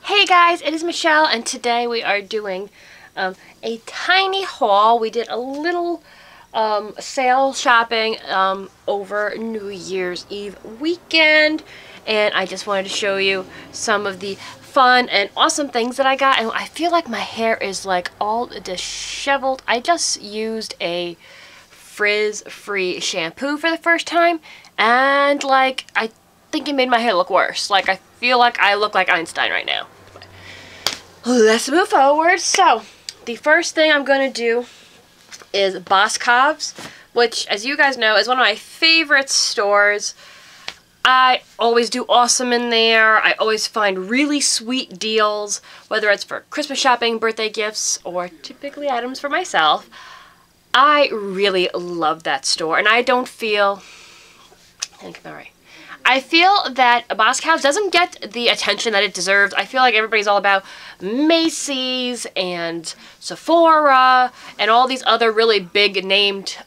Hey guys, it is Michelle, and today we are doing a tiny haul. We did a little sale shopping over New Year's Eve weekend, and I just wanted to show you some of the fun and awesome things that I got. And I feel like my hair is like all disheveled. I just used a frizz-free shampoo for the first time, and like I think it made my hair look worse. Like I feel like I look like Einstein right now. Let's move forward. So, the first thing I'm going to do is Boscov's, which, as you guys know, is one of my favorite stores. I always do awesome in there. I always find really sweet deals, whether it's for Christmas shopping, birthday gifts, or typically items for myself. I really love that store, and I don't feel... I feel that Boscov's doesn't get the attention that it deserves. I feel like everybody's all about Macy's and Sephora and all these other really big named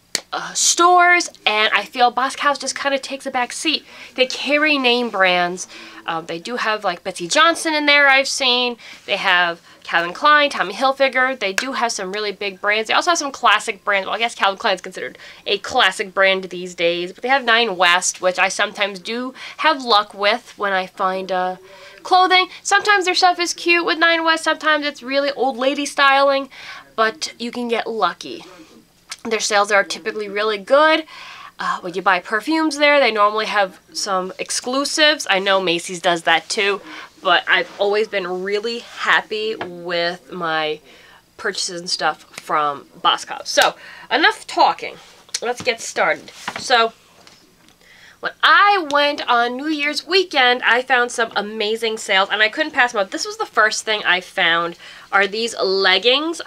stores, and I feel Boscov's just kind of takes a back seat. They carry name brands. They do have like Betsy Johnson in there, I've seen. They have Calvin Klein, Tommy Hilfiger. They do have some really big brands. They also have some classic brands. Well, I guess Calvin Klein is considered a classic brand these days. But they have Nine West, which I sometimes do have luck with when I find clothing. Sometimes their stuff is cute with Nine West. Sometimes it's really old lady styling. But you can get lucky. Their sales are typically really good. When you buy perfumes there, they normally have some exclusives. I know Macy's does that too, but I've always been really happy with my purchases and stuff from Boscov. So, enough talking. Let's get started. So, when I went on New Year's weekend, I found some amazing sales, and I couldn't pass them up. This was the first thing I found, are these leggings.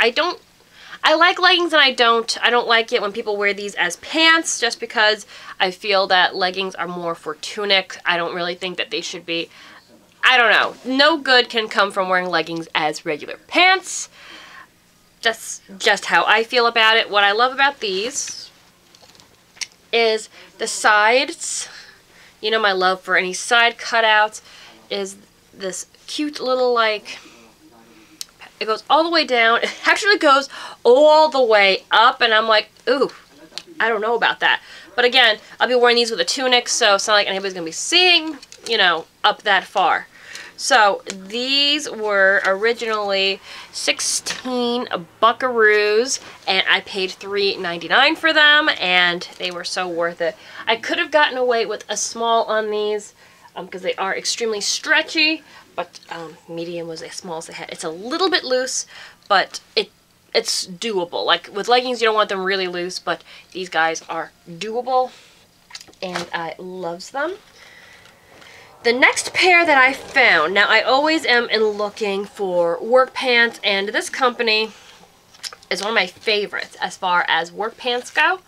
I like leggings and I don't like it when people wear these as pants, just because I feel that leggings are more for tunic. I don't really think that they should be, I don't know. No good can come from wearing leggings as regular pants. Just how I feel about it. What I love about these is the sides. You know, my love for any side cutouts is this cute little like... It goes all the way down. It actually goes all the way up, and I'm like, ooh, I don't know about that. But again, I'll be wearing these with a tunic, so it's not like anybody's going to be seeing, you know, up that far. So these were originally 16 buckaroos, and I paid $3.99 for them, and they were so worth it. I could have gotten away with a small on these because they are extremely stretchy, but medium was as small as they had. It's a little bit loose, but it's doable. Like with leggings, you don't want them really loose, but these guys are doable, and I loves them. The next pair that I found, now I always am looking for work pants, and this company is one of my favorites as far as work pants go.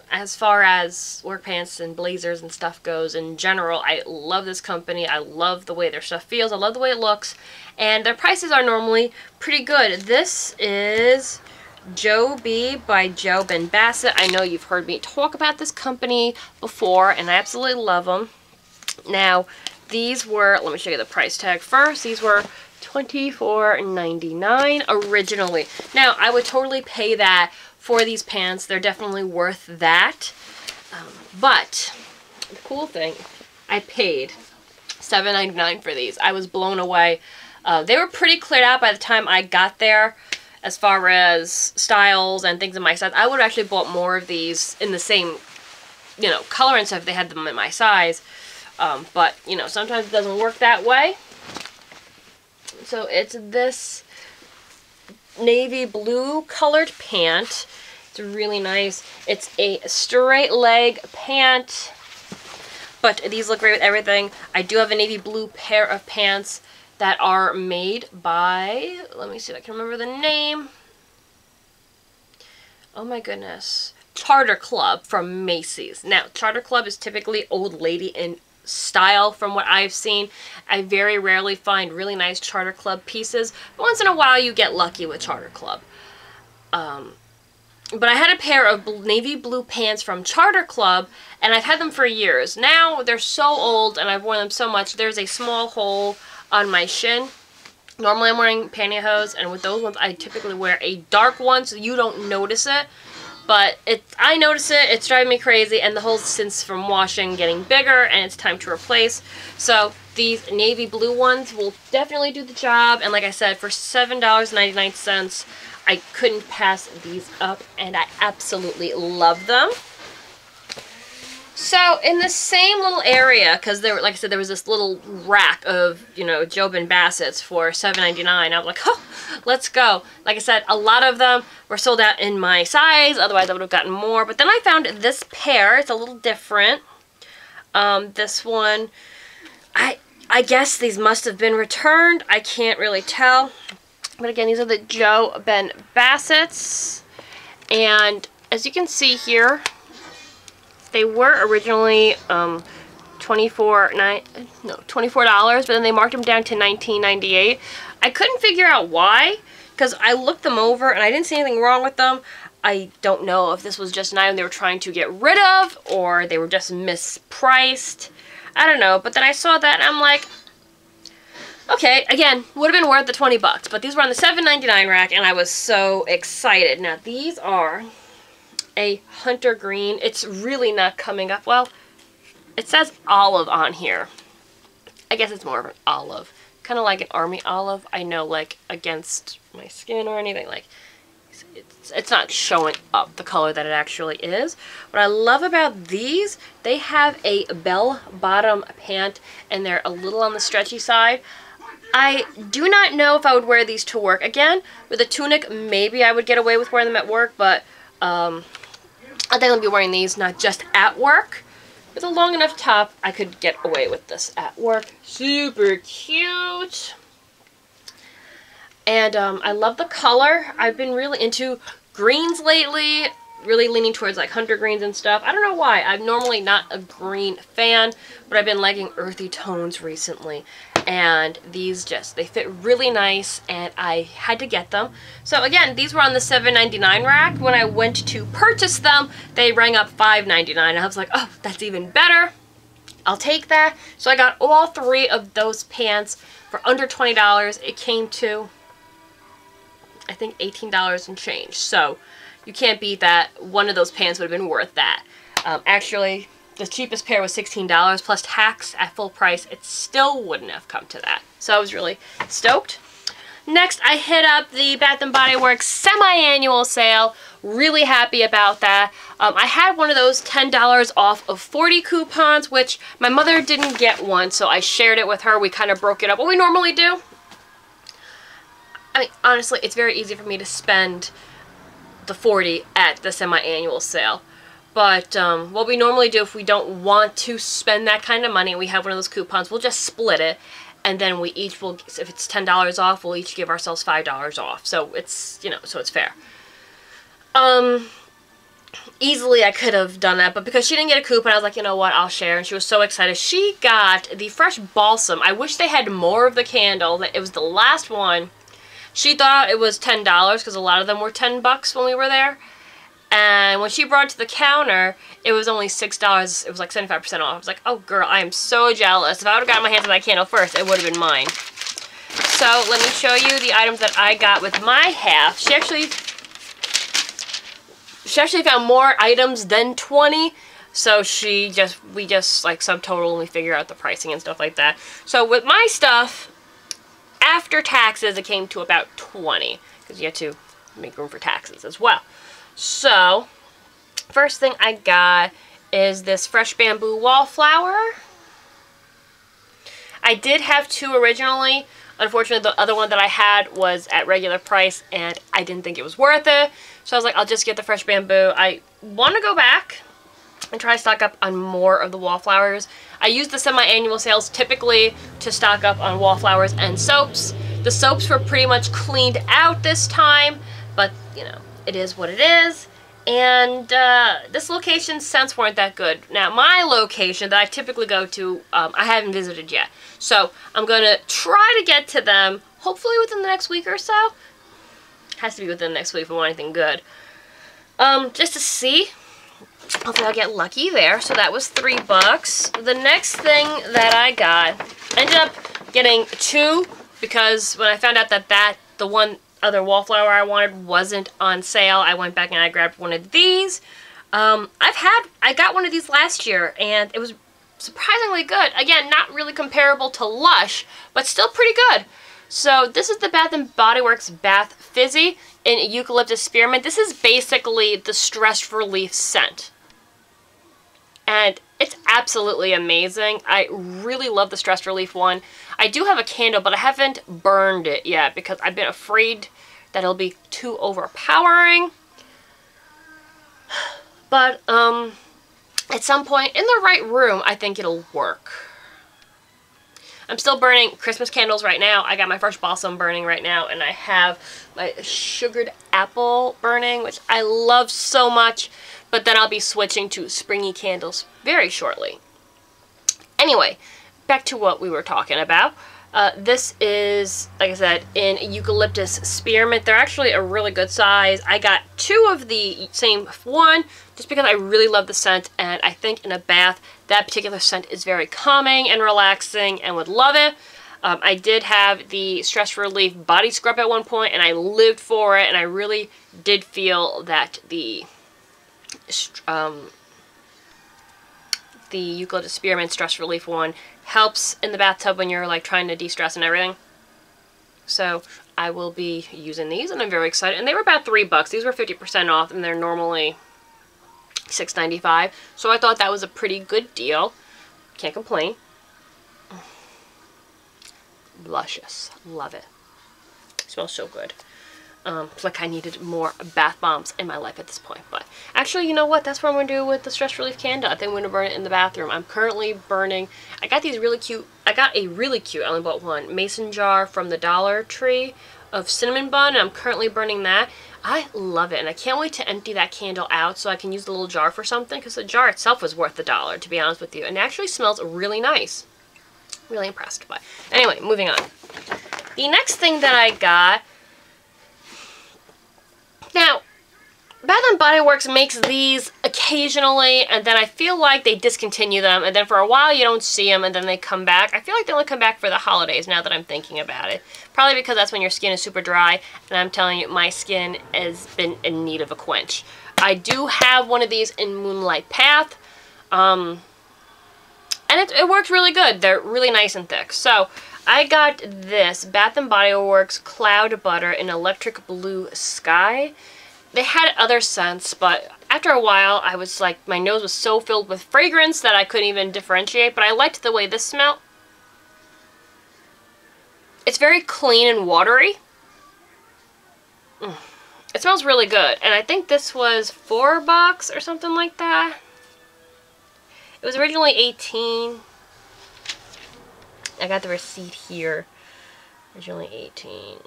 As far as work pants and blazers and stuff goes in general, I love this company. I love the way their stuff feels. I love the way it looks. And their prices are normally pretty good. This is Joe B by Joe Ben Bassett. I know you've heard me talk about this company before, and I absolutely love them. Now, these were, let me show you the price tag first. These were $24.99 originally. Now, I would totally pay that for these pants. They're definitely worth that. But the cool thing, I paid $7.99 for these. I was blown away. They were pretty cleared out by the time I got there as far as styles and things in my size. I would have actually bought more of these in the same, you know, color and stuff if they had them in my size. But, you know, sometimes it doesn't work that way. So it's this navy blue colored pant. It's really nice. It's a straight leg pant, but these look great with everything. I do have a navy blue pair of pants that are made by, let me see if I can remember the name. Oh my goodness. Charter Club from Macy's. Now, Charter Club is typically old lady in style from what I've seen. I very rarely find really nice Charter Club pieces, but once in a while you get lucky with Charter Club. But I had a pair of navy blue pants from Charter Club, and I've had them for years. Now they're so old and I've worn them so much, there's a small hole on my shin. Normally I'm wearing pantyhose, and with those ones I typically wear a dark one so you don't notice it. But I notice it, it's driving me crazy, and the holes since from washing getting bigger, and it's time to replace. So these navy blue ones will definitely do the job, and like I said, for $7.99, I couldn't pass these up, and I absolutely love them. So in the same little area, because there, like I said, there was this little rack of, you know, Jobin Bassets for $7.99. I was like, oh, let's go. Like I said, a lot of them were sold out in my size. Otherwise, I would have gotten more. But then I found this pair. It's a little different. This one, I guess these must have been returned. I can't really tell. But again, these are the Jobin Bassets. And as you can see here, they were originally $24, but then they marked them down to $19.98. I couldn't figure out why, because I looked them over and I didn't see anything wrong with them. I don't know if this was just an item they were trying to get rid of or they were just mispriced. I don't know, but then I saw that and I'm like, okay, again, would have been worth the 20 bucks, but these were on the $7.99 rack and I was so excited. Now these are a hunter green. It's really not coming up well. It says olive on here. I guess it's more of an olive. Kind of like an army olive. I know, like, against my skin or anything, like, it's not showing up the color that it actually is. What I love about these, they have a bell bottom pant and they're a little on the stretchy side. I do not know if I would wear these to work. Again, with a tunic, maybe I would get away with wearing them at work, but I think I'll be wearing these not just at work. With a long enough top, I could get away with this at work. Super cute. And I love the color. I've been really into greens lately. Really leaning towards like hunter greens and stuff. I don't know why. I'm normally not a green fan, but I've been liking earthy tones recently. And these they fit really nice, and I had to get them. So again, these were on the $7.99 rack. When I went to purchase them, they rang up $5.99. I was like, oh, that's even better. I'll take that. So I got all three of those pants for under $20. It came to, I think, $18 and change. So you can't beat that. One of those pants would have been worth that. Actually, the cheapest pair was $16 plus tax at full price. It still wouldn't have come to that. So I was really stoked. Next, I hit up the Bath & Body Works semi-annual sale. Really happy about that. I had one of those $10 off of 40 coupons, which my mother didn't get one, so I shared it with her. We kind of broke it up. What we normally do, I mean, honestly, it's very easy for me to spend the 40 at the semi-annual sale. But what we normally do if we don't want to spend that kind of money and we have one of those coupons, we'll just split it. And then we each will, if it's $10 off, we'll each give ourselves $5 off. So it's, you know, so it's fair. Easily I could have done that, but because she didn't get a coupon, I was like, you know what, I'll share. And she was so excited. She got the Fresh Balsam. I wish they had more of the candle. It was the last one. She thought it was $10 because a lot of them were $10 when we were there. And when she brought it to the counter, it was only $6. It was like 75% off. I was like, oh girl, I am so jealous. If I would have gotten my hands on that candle first, it would have been mine. So let me show you the items that I got with my half. She actually found more items than 20. So we just like subtotal and we figure out the pricing and stuff like that. So with my stuff, after taxes, it came to about 20. Because you have to make room for taxes as well. So, first thing I got is this Fresh Bamboo Wallflower. I did have two originally. Unfortunately, the other one that I had was at regular price, and I didn't think it was worth it. So I was like, I'll just get the Fresh Bamboo. I want to go back and try to stock up on more of the Wallflowers. I use the semi-annual sales typically to stock up on Wallflowers and soaps. The soaps were pretty much cleaned out this time, but, you know, it is what it is, and this location's scents weren't that good. Now, my location that I typically go to, I haven't visited yet. So, I'm going to try to get to them, hopefully within the next week or so. Has to be within the next week if I want anything good. Just to see. Hopefully I'll get lucky there. So that was $3. The next thing that I got, ended up getting two because when I found out that the one other wallflower I wanted wasn't on sale, I went back and I grabbed one of these. I got one of these last year, and it was surprisingly good. Again, not really comparable to Lush, but still pretty good. So this is the Bath & Body Works Bath Fizzy in Eucalyptus Spearmint. This is basically the stress relief scent. And it's absolutely amazing. I really love the stress relief one. I do have a candle, but I haven't burned it yet because I've been afraid that it'll be too overpowering. But at some point in the right room, I think it'll work. I'm still burning Christmas candles right now. I got my first balsam burning right now, and I have my sugared apple burning, which I love so much. But then I'll be switching to springy candles very shortly. Anyway, back to what we were talking about. This is, like I said, in Eucalyptus Spearmint. They're actually a really good size. I got 2 of the same one just because I really love the scent, and I think in a bath that particular scent is very calming and relaxing and would love it. I did have the Stress Relief Body Scrub at one point, and I lived for it, and I really did feel that the Eucalyptus Spearmint Stress Relief one helps in the bathtub when you're like trying to de-stress and everything. So I will be using these, and I'm very excited. And they were about $3. These were 50% off, and they're normally $6.95. So I thought that was a pretty good deal. Can't complain. Luscious. Love it. It smells so good. It's like I needed more bath bombs in my life at this point. But actually, you know what? That's what I'm going to do with the Stress Relief candle. I think I'm going to burn it in the bathroom. I'm currently burning... I got these really cute... I got a really cute, I only bought one, mason jar from the Dollar Tree of cinnamon bun. And I'm currently burning that. I love it. And I can't wait to empty that candle out so I can use the little jar for something. Because the jar itself was worth $1, to be honest with you. And it actually smells really nice. Really impressed. But anyway, moving on. The next thing that I got... Now, Bath & Body Works makes these occasionally, and then I feel like they discontinue them, and then for a while you don't see them, and then they come back. I feel like they only come back for the holidays now that I'm thinking about it. Probably because that's when your skin is super dry, and I'm telling you, my skin has been in need of a quench. I do have one of these in Moonlight Path, and it works really good. They're really nice and thick. So, I got this Bath & Body Works Cloud Butter in Electric Blue Sky. They had other scents, but after a while, I was like, my nose was so filled with fragrance that I couldn't even differentiate, but I liked the way this smelled. It's very clean and watery. It smells really good, and I think this was $4 or something like that. It was originally $18. I got the receipt here. Originally $18.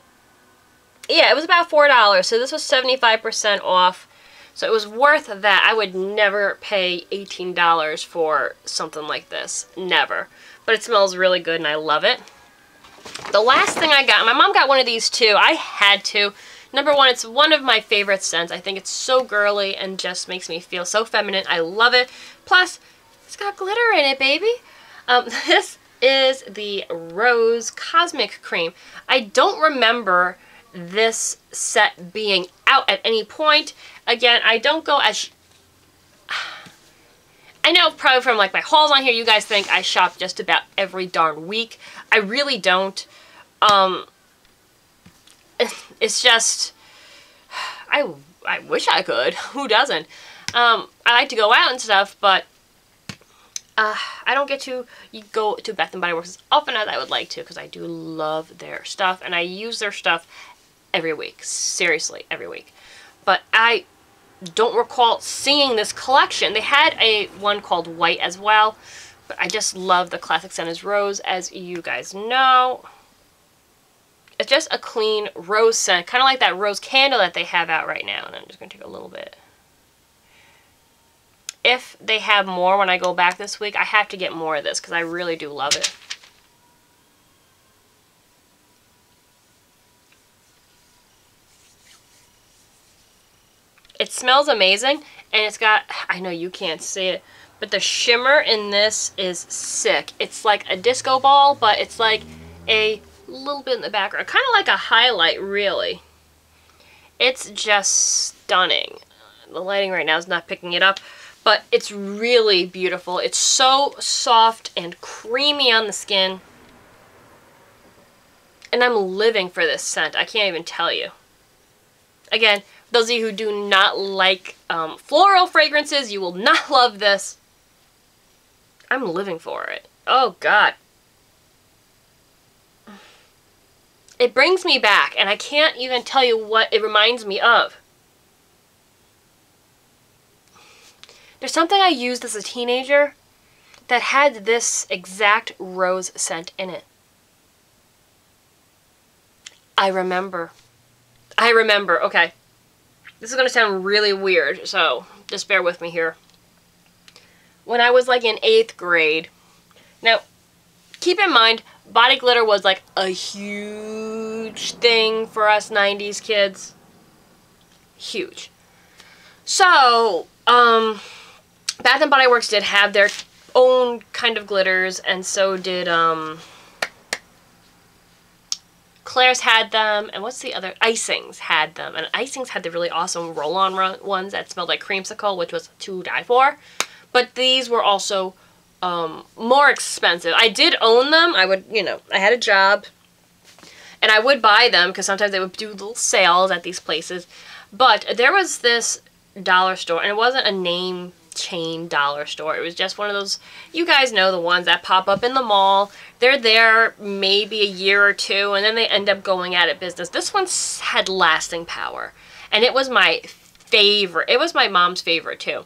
Yeah, it was about $4. So this was 75% off. So it was worth that. I would never pay $18 for something like this. Never. But it smells really good and I love it. The last thing I got, my mom got one of these too. I had to. Number one, it's one of my favorite scents. I think it's so girly and just makes me feel so feminine. I love it. Plus, it's got glitter in it, baby. This is the Rose Cosmic Cream. I don't remember this set being out at any point. Again, I don't go as... I know probably from like my hauls on here, you guys think I shop just about every darn week. I really don't. It's just... I wish I could. Who doesn't? I like to go out and stuff, but I don't get to go to Bath & Body Works as often as I would like to because I do love their stuff and I use their stuff every week. Seriously, every week. But I don't recall seeing this collection. They had one called White as well, but I just love the classic scent is Rose, as you guys know. It's just a clean rose scent, kind of like that rose candle that they have out right now. And I'm just going to take a little bit. If they have more when I go back this week, I have to get more of this because I really do love it. It smells amazing, and it's got, I know you can't see it, but the shimmer in this is sick. It's like a disco ball, but it's like a a little bit in the background. Kind of like a highlight, really. It's just stunning. The lighting right now is not picking it up, but it's really beautiful. It's so soft and creamy on the skin. And I'm living for this scent. I can't even tell you. Again, those of you who do not like floral fragrances, you will not love this. I'm living for it. Oh, God. It brings me back, and I can't even tell you what it reminds me of. There's something I used as a teenager that had this exact rose scent in it. I remember. Okay. This is going to sound really weird, so just bear with me here. When I was like in 8th grade, now keep in mind, body glitter was like a huge thing for us 90s kids. Huge. So, Bath and Body Works did have their own kind of glitters, and so did, Claire's had them, and what's the other? Icings had them, and Icings had the really awesome roll-on ones that smelled like creamsicle, which was to die for. But these were also more expensive. I did own them. I would, you know, I had a job, and I would buy them because sometimes they would do little sales at these places. But there was this dollar store, and it wasn't a name chain dollar store. It was just one of those, you guys know, the ones that pop up in the mall. They're there maybe a year or two, and then they end up going out of business. This one had lasting power, and it was my favorite. It was my mom's favorite, too.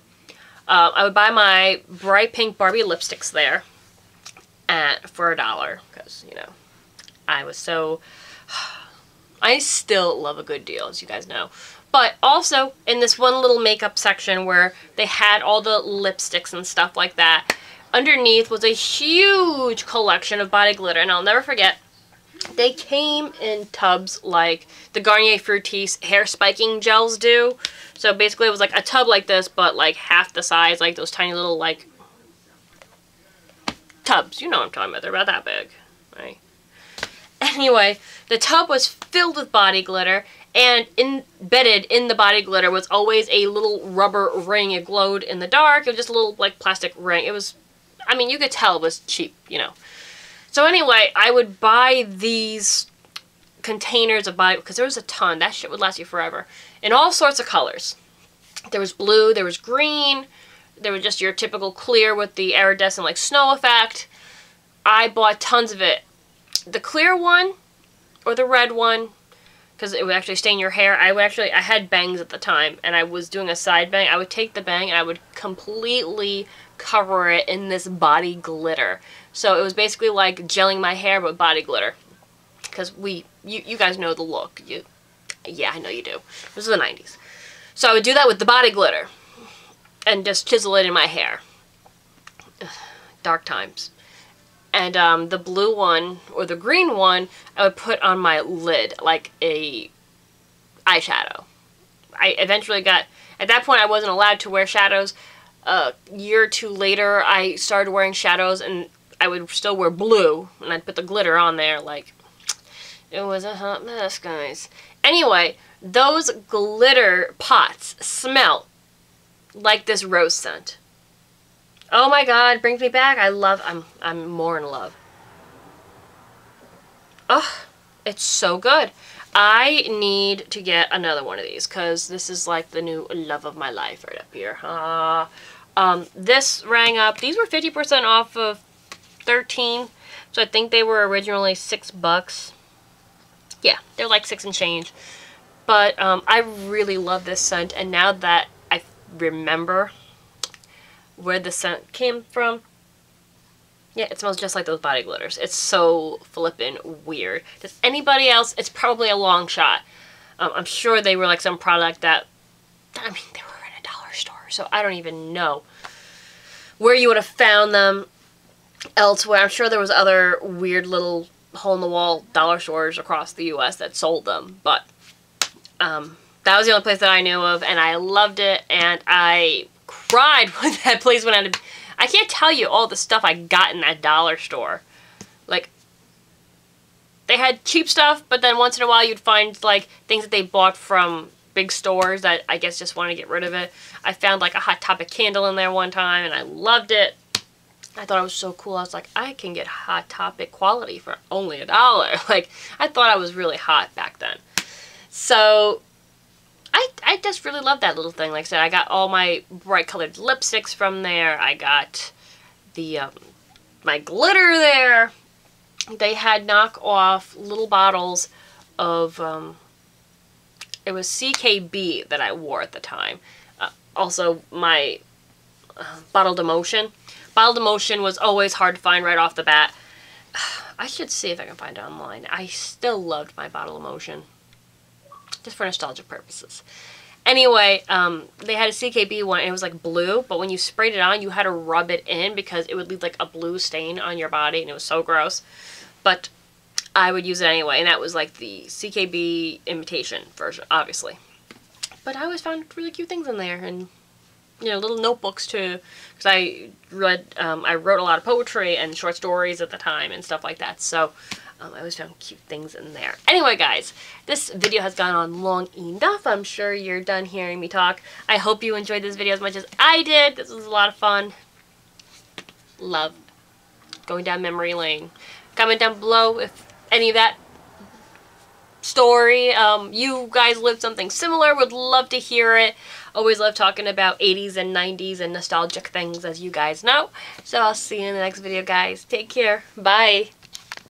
I would buy my bright pink Barbie lipsticks there for $1, because, you know, I still love a good deal, as you guys know. But also, in this one little makeup section where they had all the lipsticks and stuff like that, underneath was a huge collection of body glitter. And I'll never forget, they came in tubs like the Garnier Fructis hair spiking gels do. So basically it was like a tub like this, but like half the size, like those tiny little like tubs. You know what I'm talking about. They're about that big, right? Anyway, the tub was filled with body glitter, and embedded in the body glitter was always a little rubber ring. It glowed in the dark. It was just a little like plastic ring. It was, I mean, you could tell it was cheap, you know. So anyway, I would buy these containers of body, because there was a ton. That shit would last you forever. In all sorts of colors. There was blue, there was green, there was just your typical clear with the iridescent like snow effect. I bought tons of it. The clear one, or the red one, because it would actually stain your hair. I had bangs at the time, and I was doing a side bang. I would take the bang, and I would completely cover it in this body glitter. So it was basically like gelling my hair with body glitter. Because you guys know the look. Yeah, I know you do. This is the 90s. So I would do that with the body glitter. And just chisel it in my hair. Dark times. And the blue one, or the green one, I would put on my lid, like a eyeshadow. I eventually got, at that point I wasn't allowed to wear shadows. A year or two later, I started wearing shadows, and I would still wear blue, and I'd put the glitter on there, like, it was a hot mess, guys. Anyway, those glitter pots smell like this rose scent. Oh my god, brings me back. I'm more in love. Oh, it's so good. I need to get another one of these, because this is like the new love of my life right up here. This rang up. These were 50% off of 13, so I think they were originally $6. Yeah, they're like 6 and change. But I really love this scent, and now that I remember where the scent came from, yeah, it smells just like those body glitters. It's so flippin' weird. Does anybody else? It's probably a long shot. I'm sure they were like some product that, I mean, they were in a dollar store, so I don't even know where you would have found them elsewhere. I'm sure there was other weird little hole-in-the-wall dollar stores across the U.S. that sold them, but that was the only place that I knew of, and I loved it, and I cried when that place went out of... I can't tell you all the stuff I got in that dollar store. Like, they had cheap stuff, but then once in a while you'd find like things that they bought from big stores that I guess just want to get rid of it. I found like a Hot Topic candle in there one time and I loved it. I thought it was so cool. I was like, I can get Hot Topic quality for only $1. Like, I thought I was really hot back then. So I just really love that little thing. Like I said, I got all my bright colored lipsticks from there. I got the my glitter there. They had knockoff little bottles of it was CKB that I wore at the time. Also my Bottled Emotion. Bottled Emotion was always hard to find right off the bat. I should see if I can find it online. I still loved my Bottled Emotion, just for nostalgic purposes. Anyway, they had a CKB one, and it was like blue, but when you sprayed it on, you had to rub it in because it would leave like a blue stain on your body, and it was so gross. But I would use it anyway, and that was like the CKB imitation version, obviously. But I always found really cute things in there, and you know, little notebooks too, because I wrote a lot of poetry and short stories at the time and stuff like that. So I always found cute things in there. Anyway, guys, this video has gone on long enough. I'm sure you're done hearing me talk. I hope you enjoyed this video as much as I did. This was a lot of fun. Love going down memory lane. Comment down below if any of that story, you guys lived something similar. Would love to hear it. Always love talking about 80s and 90s and nostalgic things, as you guys know. So I'll see you in the next video, guys. Take care. Bye.